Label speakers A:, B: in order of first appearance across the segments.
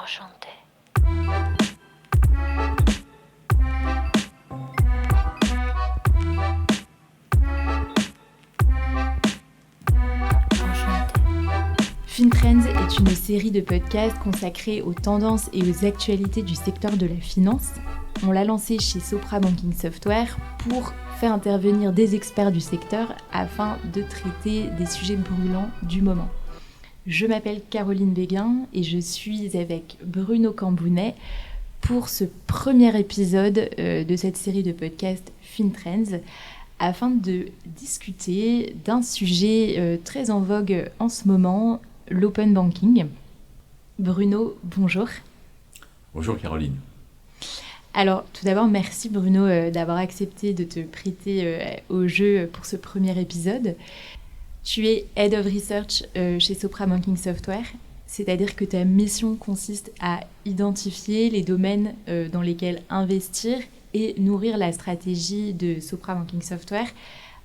A: Enchanté.
B: FinTrends est une série de podcasts consacrée aux tendances et aux actualités du secteur de la finance. On l'a lancé chez Sopra Banking Software pour faire intervenir des experts du secteur afin de traiter des sujets brûlants du moment. Je m'appelle Caroline Béguin et je suis avec Bruno Cambounet pour ce premier épisode de cette série de podcasts FinTrends afin de discuter d'un sujet très en vogue en ce moment, l'open banking. Bruno, bonjour.
C: Bonjour Caroline.
B: Alors, tout d'abord, merci Bruno d'avoir accepté de te prêter au jeu pour ce premier épisode. Tu es Head of Research chez Sopra Banking Software, c'est-à-dire que ta mission consiste à identifier les domaines dans lesquels investir et nourrir la stratégie de Sopra Banking Software,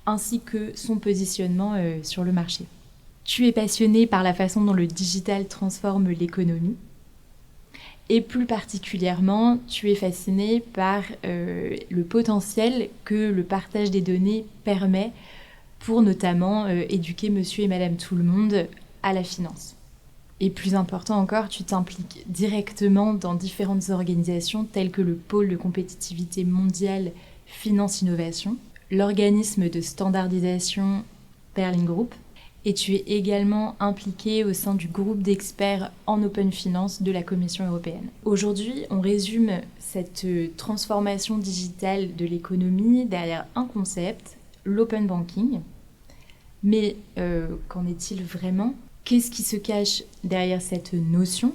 B: ainsi que son positionnement sur le marché. Tu es passionné par la façon dont le digital transforme l'économie. Et plus particulièrement, tu es fasciné par le potentiel que le partage des données permet pour notamment éduquer monsieur et madame tout le monde à la finance. Et plus important encore, tu t'impliques directement dans différentes organisations telles que le pôle de compétitivité mondiale Finance Innovation, l'organisme de standardisation Perlin Group, et tu es également impliqué au sein du groupe d'experts en open finance de la Commission européenne. Aujourd'hui, on résume cette transformation digitale de l'économie derrière un concept, l'open banking. Mais qu'en est-il vraiment ? Qu'est-ce qui se cache derrière cette notion ?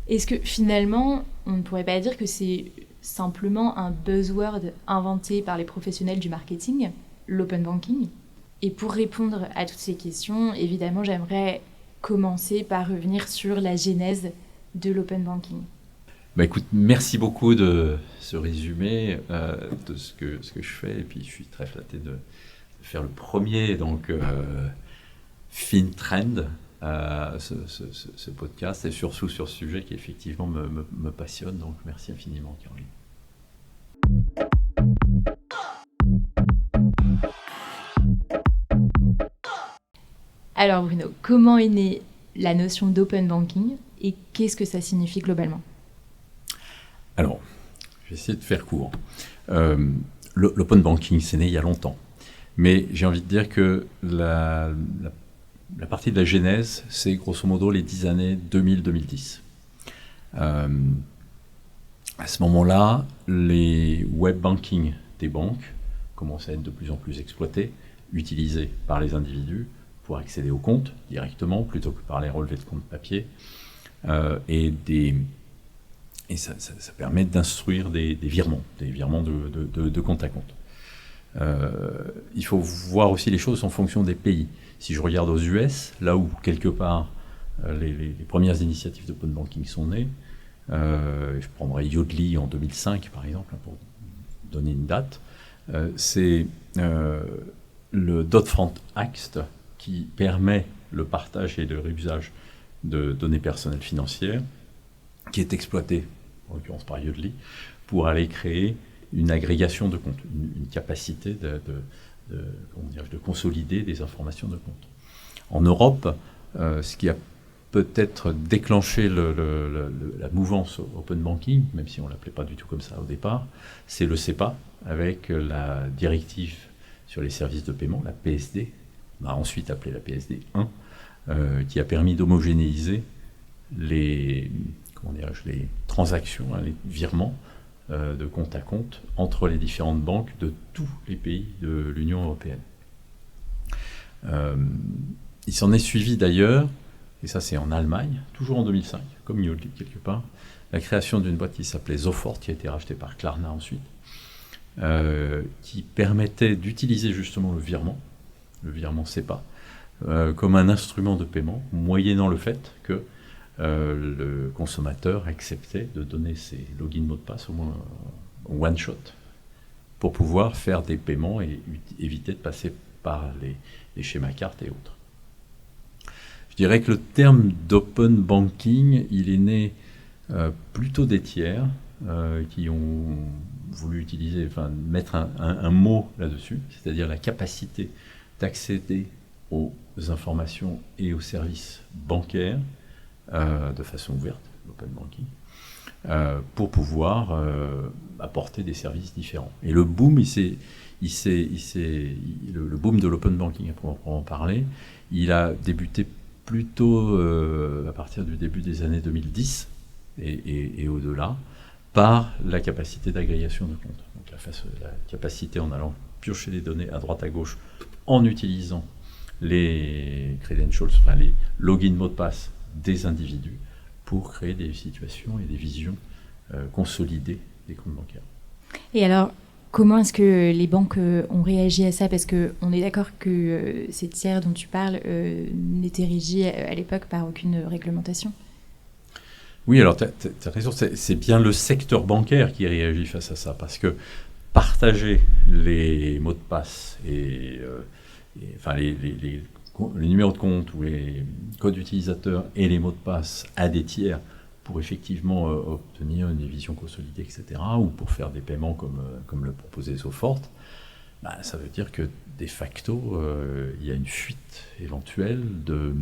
B: Est-ce que finalement, on ne pourrait pas dire que c'est simplement un buzzword inventé par les professionnels du marketing, l'open banking ? Et pour répondre à toutes ces questions, évidemment, j'aimerais commencer par revenir sur la genèse de l'open banking.
C: Écoute, merci beaucoup de ce résumé de ce que je fais. Et puis, je suis très flatté de faire le premier FinTrends, ce podcast, et surtout sur ce sujet qui effectivement me passionne. Donc, merci infiniment, Caroline.
B: Alors Bruno, comment est née la notion d'open banking et qu'est-ce que ça signifie globalement ?
C: Alors, je vais essayer de faire court. L'open banking, c'est né il y a longtemps. Mais j'ai envie de dire que la partie de la genèse, c'est grosso modo les 10 années 2000-2010. À ce moment-là, les web banking des banques commençaient à être de plus en plus exploités, utilisés par les individus pour accéder aux comptes directement plutôt que par les relevés de comptes papier. Et ça permet d'instruire des virements de compte à compte. Il faut voir aussi les choses en fonction des pays. Si je regarde aux US, là où quelque part les premières initiatives d'open banking sont nées, je prendrai Yodlee en 2005 par exemple, pour donner une date, c'est le Dodd-Frank Act qui permet le partage et le réusage de données personnelles financières, qui est exploité, en l'occurrence par Yodlee, pour aller créer une agrégation de comptes, une capacité de consolider des informations de comptes. En Europe, ce qui a peut-être déclenché la mouvance open banking, même si on ne l'appelait pas du tout comme ça au départ, c'est le SEPA, avec la directive sur les services de paiement, la PSD, on a ensuite appelé la PSD 1, qui a permis d'homogénéiser les transactions, les virements de compte à compte entre les différentes banques de tous les pays de l'Union européenne. Il s'en est suivi d'ailleurs, et ça c'est en Allemagne, toujours en 2005, comme Yodlee quelque part, la création d'une boîte qui s'appelait Sofort, qui a été rachetée par Klarna ensuite, qui permettait d'utiliser justement le virement SEPA, comme un instrument de paiement, moyennant le fait que le consommateur acceptait de donner ses login mots de passe au moins one shot pour pouvoir faire des paiements et éviter de passer par les schémas cartes et autres. Je dirais que le terme d'open banking, il est né plutôt des tiers qui ont voulu mettre un mot là-dessus, c'est-à-dire la capacité d'accéder aux informations et aux services bancaires de façon ouverte, l'open banking, pour pouvoir apporter des services différents. Et le boom, le boom de l'open banking, à proprement parler, il a débuté plutôt à partir du début des années 2010 et au-delà, par la capacité d'agrégation de comptes. Donc la capacité en allant piocher les données à droite à gauche en utilisant les credentials, les logins mots de passe des individus pour créer des situations et des visions consolidées des comptes bancaires.
B: Et alors, comment est-ce que les banques ont réagi à ça? Parce qu'on est d'accord que ces tiers dont tu parles n'étaient régis à l'époque par aucune réglementation.
C: Oui, alors tu as raison, c'est bien le secteur bancaire qui réagit face à ça, parce que partager les mots de passe les numéros de compte ou les codes utilisateurs et les mots de passe à des tiers pour effectivement obtenir une vision consolidée, etc., ou pour faire des paiements comme le proposait Sofort, ça veut dire que de facto, il y a une fuite éventuelle de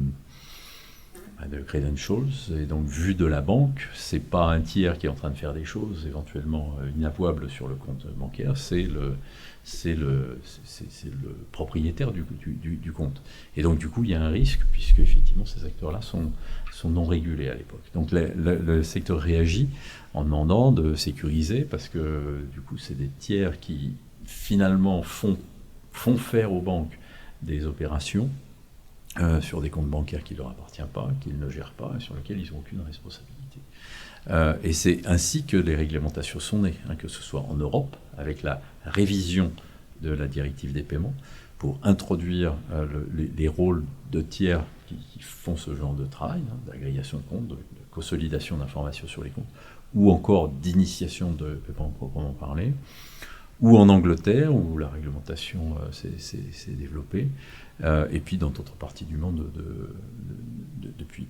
C: credentials, et donc vu de la banque, c'est pas un tiers qui est en train de faire des choses éventuellement inavouables sur le compte bancaire, c'est le propriétaire du compte. Et donc du coup, il y a un risque, puisque effectivement ces acteurs-là sont non régulés à l'époque. Donc le secteur réagit en demandant de sécuriser, parce que du coup, c'est des tiers qui finalement font faire aux banques des opérations sur des comptes bancaires qui ne leur appartiennent pas, qu'ils ne gèrent pas, et sur lesquels ils n'ont aucune responsabilité. Et c'est ainsi que les réglementations sont nées, que ce soit en Europe, avec la révision de la directive des paiements, pour introduire les rôles de tiers qui font ce genre de travail, d'agrégation de comptes, de consolidation d'informations sur les comptes, ou encore d'initiation de paiement proprement parler, ou en Angleterre, où la réglementation s'est développée, et puis dans d'autres parties du monde depuis.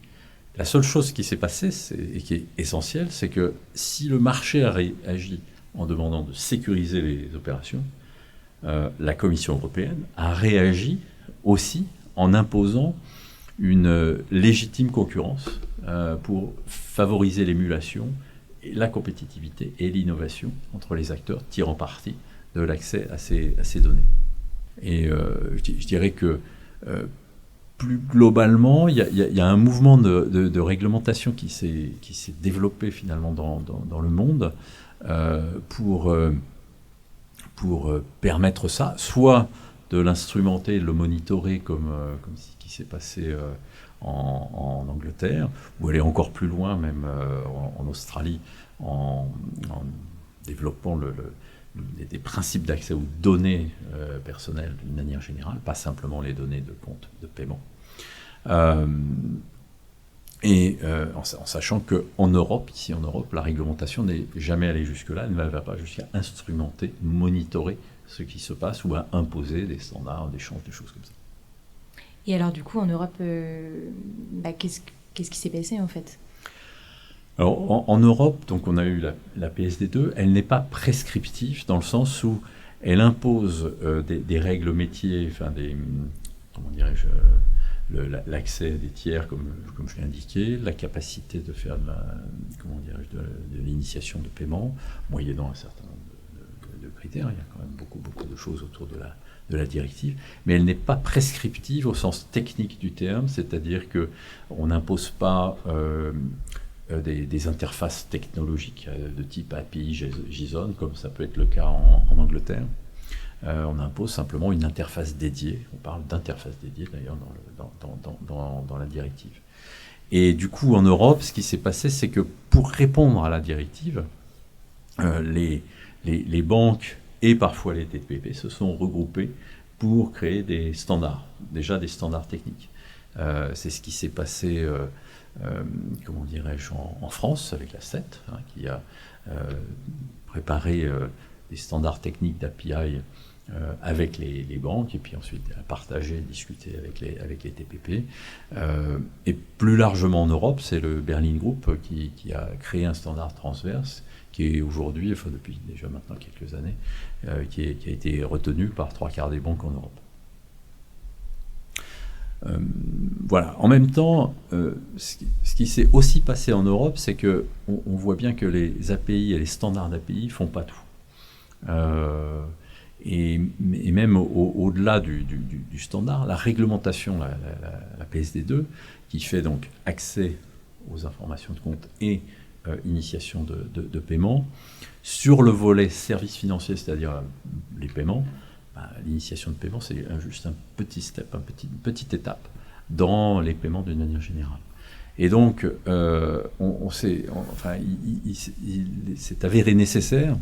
C: La seule chose qui s'est passée, et qui est essentielle, c'est que si le marché a réagi en demandant de sécuriser les opérations, la Commission européenne a réagi aussi en imposant une légitime concurrence pour favoriser l'émulation, et la compétitivité et l'innovation entre les acteurs tirant parti de l'accès à ces données. Et je dirais que plus globalement, il y a un mouvement de réglementation qui s'est développé finalement dans le monde pour permettre ça, soit de l'instrumenter, de le monitorer comme ce qui s'est passé en Angleterre, ou aller encore plus loin, même en Australie, en développant des principes d'accès aux données personnelles d'une manière générale, pas simplement les données de compte de paiement. En sachant qu'en Europe, ici en Europe, la réglementation n'est jamais allée jusque-là, elle ne va pas jusqu'à instrumenter, monitorer ce qui se passe ou à imposer des standards d'échange, des choses comme ça.
B: Et alors du coup, en Europe, qu'est-ce qui s'est passé en fait ?
C: Alors, en Europe, donc on a eu la PSD2, elle n'est pas prescriptive dans le sens où elle impose des règles métiers, comment dirais-je, l'accès des tiers, comme je l'ai indiqué, la capacité de faire de l'initiation de paiement, moyennant un certain nombre de critères. Il y a quand même beaucoup de choses autour de la directive, mais elle n'est pas prescriptive au sens technique du terme, c'est-à-dire qu'on n'impose pas des interfaces technologiques de type API, JSON, comme ça peut être le cas en Angleterre. On impose simplement une interface dédiée. On parle d'interface dédiée d'ailleurs dans la directive. Et du coup, en Europe, ce qui s'est passé, c'est que pour répondre à la directive, les banques et parfois les TPP se sont regroupés pour créer des standards, déjà des standards techniques. C'est ce qui s'est passé, comment dirais-je, en France avec la CET, qui a préparé des standards techniques d'API avec les banques, et puis ensuite partager, discuter avec les TPP. Et plus largement en Europe, c'est le Berlin Group qui a créé un standard transverse qui est aujourd'hui, enfin depuis déjà maintenant quelques années, qui a été retenu par 3/4 des banques en Europe. Voilà. En même temps, ce qui s'est aussi passé en Europe, c'est qu'on voit bien que les API et les standards d'API ne font pas tout. Et même au-delà du standard, la réglementation, la PSD2, qui fait donc accès aux informations de compte et initiation de paiement, sur le volet services financiers, c'est-à-dire les paiements, l'initiation de paiement, c'est juste un petit step, une petite étape dans les paiements d'une manière générale. Et donc, il s'est avéré nécessaire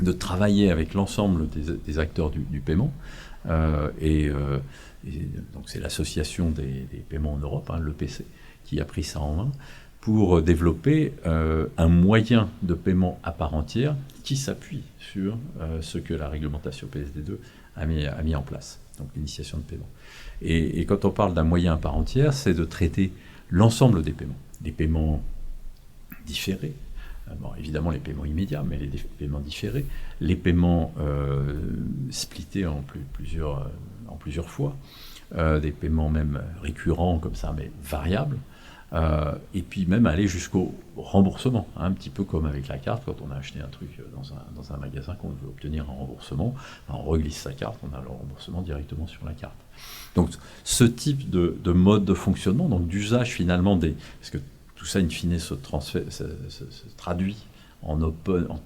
C: de travailler avec l'ensemble des acteurs du paiement. Et donc, c'est l'association des paiements en Europe, l'EPC, qui a pris ça en main pour développer un moyen de paiement à part entière qui s'appuie sur ce que la réglementation PSD2 a mis en place, donc l'initiation de paiement. Et quand on parle d'un moyen à part entière, c'est de traiter l'ensemble des paiements différés, bon, évidemment les paiements immédiats, mais les paiements différés, les paiements splittés en plusieurs fois, des paiements même récurrents comme ça, mais variables, et puis même aller jusqu'au remboursement, un petit peu comme avec la carte, quand on a acheté un truc dans un magasin qu'on veut obtenir un remboursement, on reglisse sa carte, on a le remboursement directement sur la carte. Donc ce type de mode de fonctionnement, donc d'usage finalement parce que tout ça in fine se traduit en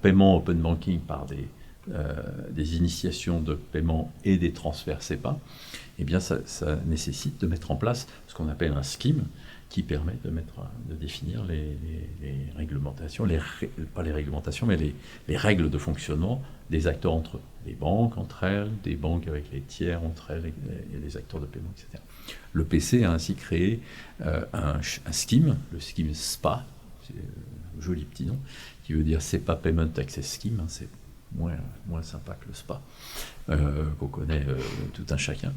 C: paiement open banking par des initiations de paiement et des transferts SEPA, eh bien ça nécessite de mettre en place ce qu'on appelle un scheme qui permet de définir les réglementations, pas les réglementations, mais les règles de fonctionnement des acteurs entre eux, les banques entre elles, des banques avec les tiers entre elles et les acteurs de paiement, etc. Le PC a ainsi créé un scheme, le scheme SPA, c'est un joli petit nom, qui veut dire SEPA Payment Access Scheme, c'est moins sympa que le SPA, qu'on connaît tout un chacun.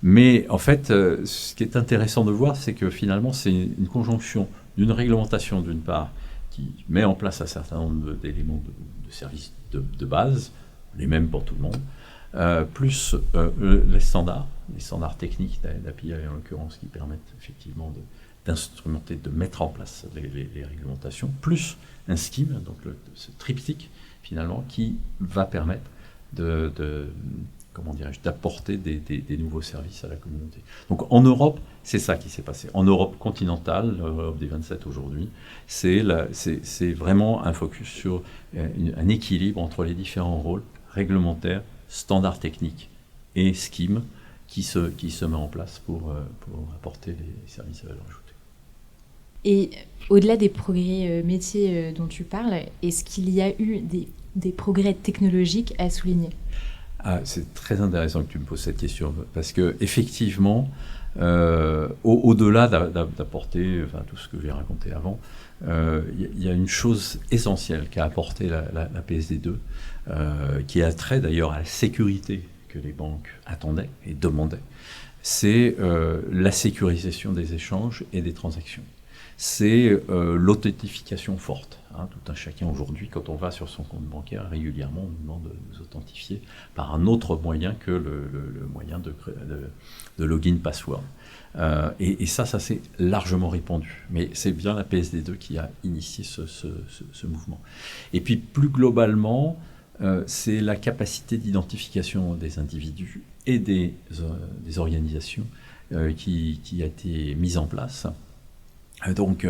C: Mais en fait, ce qui est intéressant de voir, c'est que finalement, c'est une conjonction d'une réglementation, d'une part, qui met en place un certain nombre d'éléments de services de base, les mêmes pour tout le monde, plus les standards techniques d'API en l'occurrence, qui permettent effectivement d'instrumenter, de mettre en place les réglementations, plus un scheme, donc ce triptyque, finalement, qui va permettre d'apporter des nouveaux services à la communauté. Donc en Europe, c'est ça qui s'est passé. En Europe continentale, l'Europe des 27 aujourd'hui, c'est vraiment un focus sur un équilibre entre les différents rôles réglementaires, standards techniques et scheme qui se met en place pour apporter les services à valeur ajoutée.
B: Et au-delà des progrès métiers dont tu parles, est-ce qu'il y a eu des progrès technologiques à souligner ?
C: C'est très intéressant que tu me poses cette question, parce que effectivement, au-delà d'apporter tout ce que j'ai raconté avant, il y a une chose essentielle qu'a apporté la PSD2, qui a trait d'ailleurs à la sécurité que les banques attendaient et demandaient, c'est la sécurisation des échanges et des transactions. C'est l'authentification forte. Tout un chacun aujourd'hui, quand on va sur son compte bancaire, régulièrement, on nous demande de nous authentifier par un autre moyen que le moyen de login password. Et ça s'est largement répandu. Mais c'est bien la PSD2 qui a initié ce mouvement. Et puis plus globalement, c'est la capacité d'identification des individus et des organisations qui a été mise en place. Donc,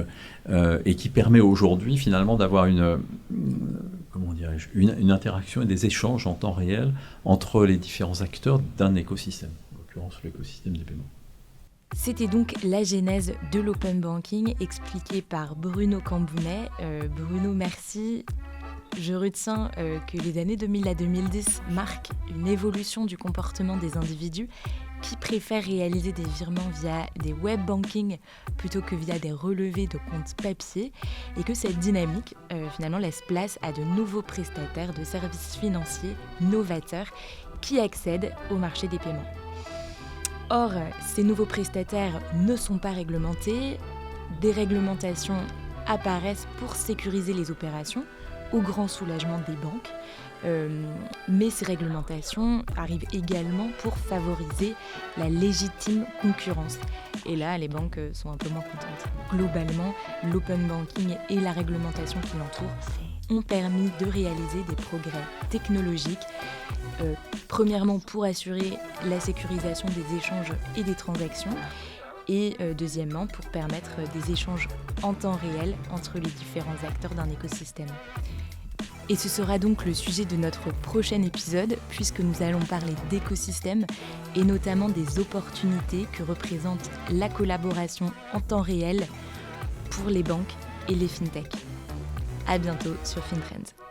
C: et qui permet aujourd'hui finalement d'avoir une interaction et des échanges en temps réel entre les différents acteurs d'un écosystème, en l'occurrence l'écosystème des paiements.
B: C'était donc la genèse de l'open banking expliquée par Bruno Cambounet. Bruno, merci. Je retiens que les années 2000 à 2010 marquent une évolution du comportement des individus qui préfèrent réaliser des virements via des web banking plutôt que via des relevés de comptes papier, et que cette dynamique finalement laisse place à de nouveaux prestataires de services financiers novateurs qui accèdent au marché des paiements. Or, ces nouveaux prestataires ne sont pas réglementés. Des réglementations apparaissent pour sécuriser les opérations, au grand soulagement des banques. Mais ces réglementations arrivent également pour favoriser la légitime concurrence. Et là, les banques sont un peu moins contentes. Globalement, l'open banking et la réglementation qui l'entoure ont permis de réaliser des progrès technologiques. Premièrement, pour assurer la sécurisation des échanges et des transactions. Et deuxièmement, pour permettre des échanges en temps réel entre les différents acteurs d'un écosystème. Et ce sera donc le sujet de notre prochain épisode, puisque nous allons parler d'écosystème et notamment des opportunités que représente la collaboration en temps réel pour les banques et les fintechs. À bientôt sur FinTrends.